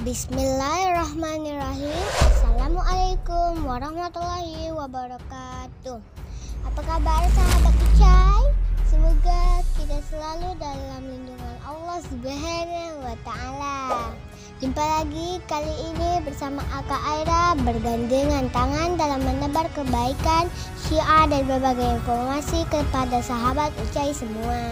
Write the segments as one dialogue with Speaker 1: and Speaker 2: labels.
Speaker 1: Bismillahirrahmanirrahim. Assalamualaikum warahmatullahi wabarakatuh. Apa kabar sahabat Ucai? Semoga kita selalu dalam lindungan Allah Subhanahu wa Ta'ala. Jumpa lagi kali ini bersama Aka Aira, bergandengan tangan dalam menebar kebaikan, syiar dan berbagai informasi kepada sahabat Ucai semua.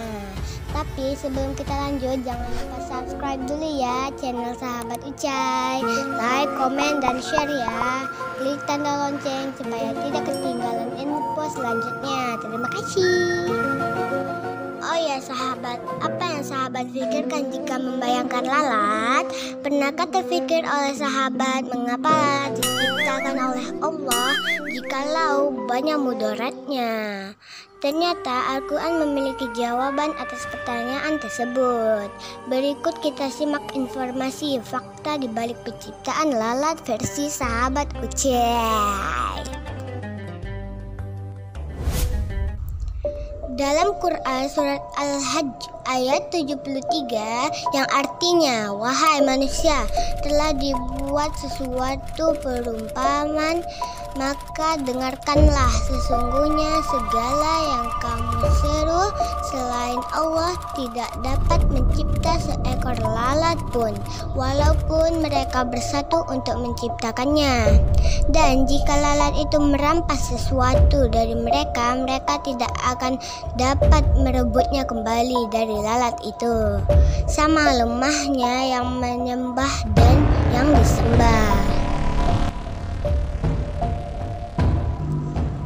Speaker 1: Tapi sebelum kita lanjut, jangan lupa subscribe dulu ya channel sahabat Ucai. Like, komen, dan share ya. Klik tanda lonceng supaya tidak ketinggalan info selanjutnya. Terima kasih. Oh ya sahabat, apa yang sahabat pikirkan jika membayangkan lalat? Pernahkah terpikir oleh sahabat mengapa lalat diciptakan oleh Allah jikalau banyak mudaratnya? Ternyata Al-Quran memiliki jawaban atas pertanyaan tersebut. Berikut kita simak informasi fakta di balik penciptaan lalat versi sahabat Ucai. Dalam Quran surat Al-Hajj ayat 73 yang artinya, wahai manusia, telah dibuat sesuatu perumpamaan, maka dengarkanlah, sesungguhnya segala yang kamu seru selain Allah tidak dapat mencipta seekor lalat pun, walaupun mereka bersatu untuk menciptakannya. Dan jika lalat itu merampas sesuatu dari mereka, mereka tidak akan dapat merebutnya kembali dari lalat itu. Sama lemahnya yang menyembah dan yang disembah.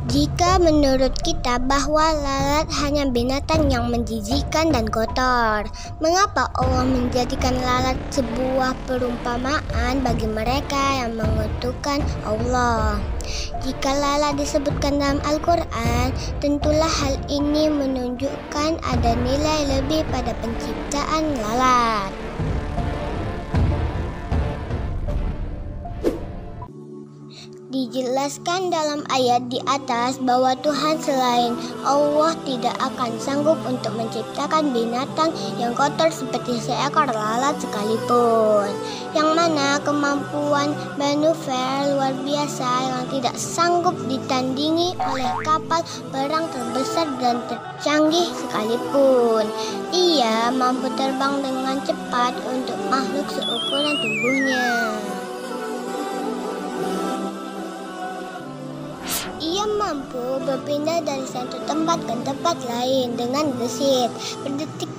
Speaker 1: Jika menurut kita bahwa lalat hanya binatang yang menjijikkan dan kotor, mengapa Allah menjadikan lalat sebuah perumpamaan bagi mereka yang mengutukan Allah? Jika lalat disebutkan dalam Al-Quran, tentulah hal ini menunjukkan ada nilai lebih pada penciptaan lalat. Dijelaskan dalam ayat di atas bahwa Tuhan selain Allah tidak akan sanggup untuk menciptakan binatang yang kotor seperti seekor lalat sekalipun, yang mana kemampuan manuver luar biasa yang tidak sanggup ditandingi oleh kapal perang terbesar dan tercanggih sekalipun. Ia mampu terbang dengan cepat untuk makhluk seukuran tubuhnya. Ia mampu berpindah dari satu tempat ke tempat lain dengan gesit. Per detik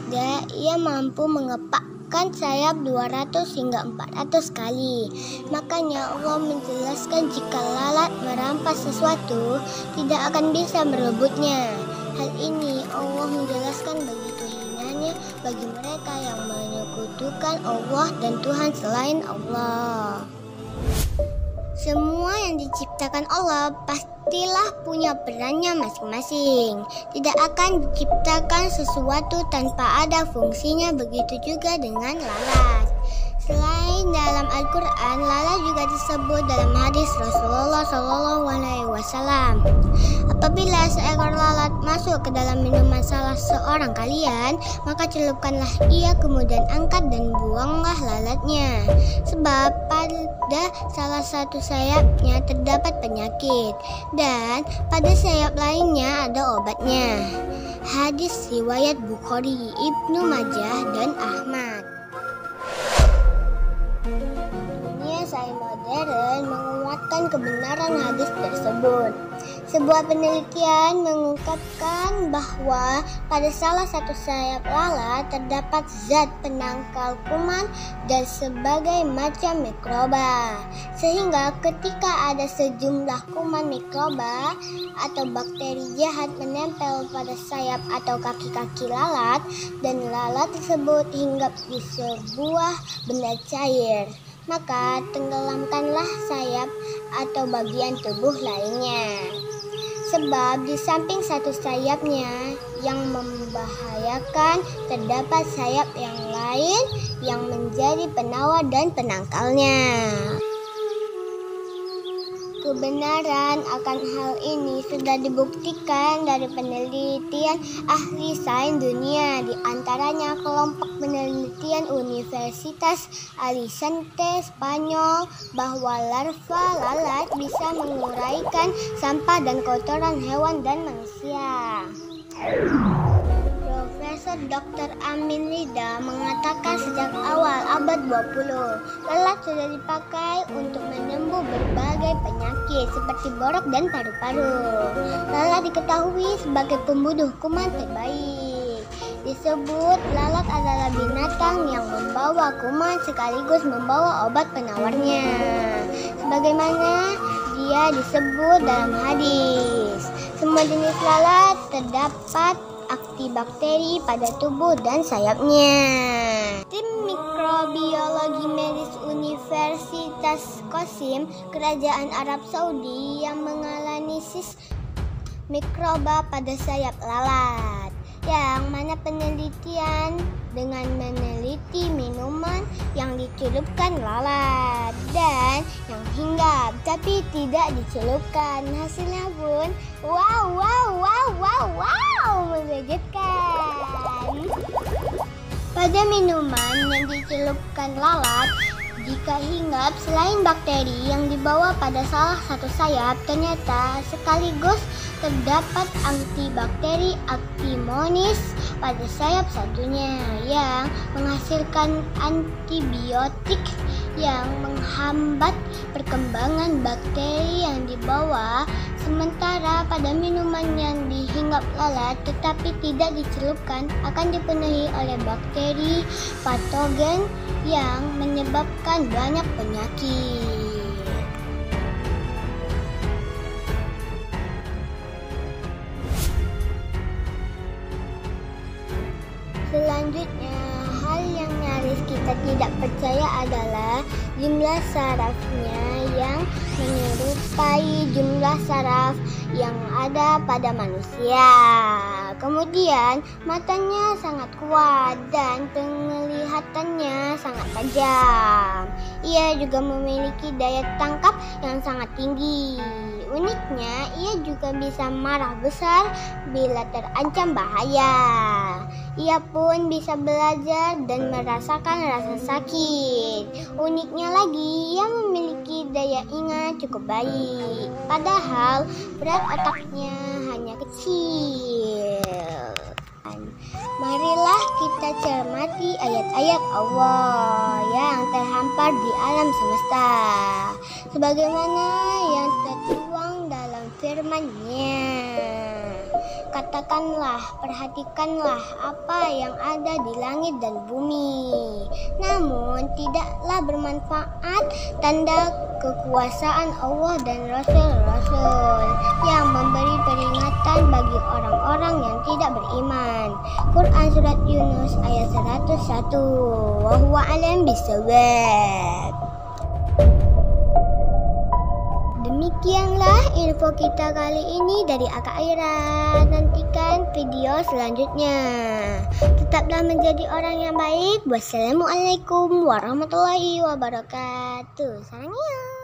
Speaker 1: ia mampu mengepakkan sayap 200 hingga 400 kali. Makanya Allah menjelaskan jika lalat merampas sesuatu, tidak akan bisa merebutnya. Hal ini Allah menjelaskan begitu hinanya bagi mereka yang menyekutukan Allah dan Tuhan selain Allah. Semua yang diciptakan Allah pastilah punya perannya masing-masing. Tidak akan diciptakan sesuatu tanpa ada fungsinya, begitu juga dengan lalat. Selain dalam Al-Quran, lalat juga disebut dalam hadis Rasulullah SAW. Apabila seekor lalat masuk ke dalam minuman salah seorang kalian, maka celupkanlah ia, kemudian angkat dan buanglah lalatnya. Sebab pada salah satu sayapnya terdapat penyakit, dan pada sayap lainnya ada obatnya. Hadis riwayat Bukhari, Ibnu Majah, dan Ahmad. Dunia sains modern menguatkan kebenaran hadis tersebut. Sebuah penelitian mengungkapkan bahwa pada salah satu sayap lalat terdapat zat penangkal kuman dan sebagai macam mikroba, sehingga ketika ada sejumlah kuman, mikroba atau bakteri jahat menempel pada sayap atau kaki-kaki lalat, dan lalat tersebut hinggap di sebuah benda cair, maka tenggelamkanlah sayap atau bagian tubuh lainnya. Sebab di samping satu sayapnya yang membahayakan, terdapat sayap yang lain yang menjadi penawar dan penangkalnya. Kebenaran akan hal ini sudah dibuktikan dari penelitian ahli sains dunia, di antaranya kelompok penelitian Universitas Alicante, Spanyol, bahwa larva lalat bisa menguraikan sampah dan kotoran hewan dan manusia. Profesor Dr. Amin Rida mengatakan sejak awal abad 20, lalat sudah dipakai untuk menyembuh berbagai penyakit seperti borok dan paru-paru. Lalat diketahui sebagai pembunuh kuman terbaik. Disebut lalat adalah binatang yang membawa kuman sekaligus membawa obat penawarnya, sebagaimana dia disebut dalam hadis. Semua jenis lalat terdapat antibakteri pada tubuh dan sayapnya. Tim mikrobiologi medis Universitas Qasim, Kerajaan Arab Saudi, yang menganalisis mikroba pada sayap lalat, yang mana penelitian dengan meneliti minuman yang dicelupkan lalat dan yang hinggap tapi tidak dicelupkan. Hasilnya pun wow mengejutkan. Pada minuman yang dicelupkan lalat, jika hinggap, selain bakteri yang dibawa pada salah satu sayap, ternyata sekaligus terdapat antibakteri Actinomonas pada sayap satunya yang menghasilkan antibiotik yang menghambat perkembangan bakteri yang dibawa. Sementara pada minuman yang dihinggap lalat tetapi tidak dicelupkan akan dipenuhi oleh bakteri patogen yang menyebabkan banyak penyakit. Selanjutnya, hal yang nyaris kita tidak percaya adalah jumlah sarafnya yang menyerupai jumlah saraf yang ada pada manusia. Kemudian, matanya sangat kuat dan penglihatannya sangat tajam. Ia juga memiliki daya tangkap yang sangat tinggi. Uniknya, ia juga bisa marah besar bila terancam bahaya. Ia pun bisa belajar dan merasakan rasa sakit. Uniknya lagi, ia memiliki daya ingat cukup baik. Padahal berat otaknya hanya kecil. Marilah kita cermati ayat-ayat Allah yang terhampar di alam semesta, sebagaimana yang tertuang dalam firman-Nya. Katakanlah, perhatikanlah apa yang ada di langit dan bumi. Namun tidaklah bermanfaat tanda kekuasaan Allah dan Rasul-Rasul yang memberi peringatan bagi orang-orang yang tidak beriman. Quran Surat Yunus ayat 101. Wahuwa alam bisawab. Demikianlah info kita kali ini dari Akak Aira. Nantikan video selanjutnya. Tetaplah menjadi orang yang baik. Wassalamualaikum warahmatullahi wabarakatuh. Sarangnya.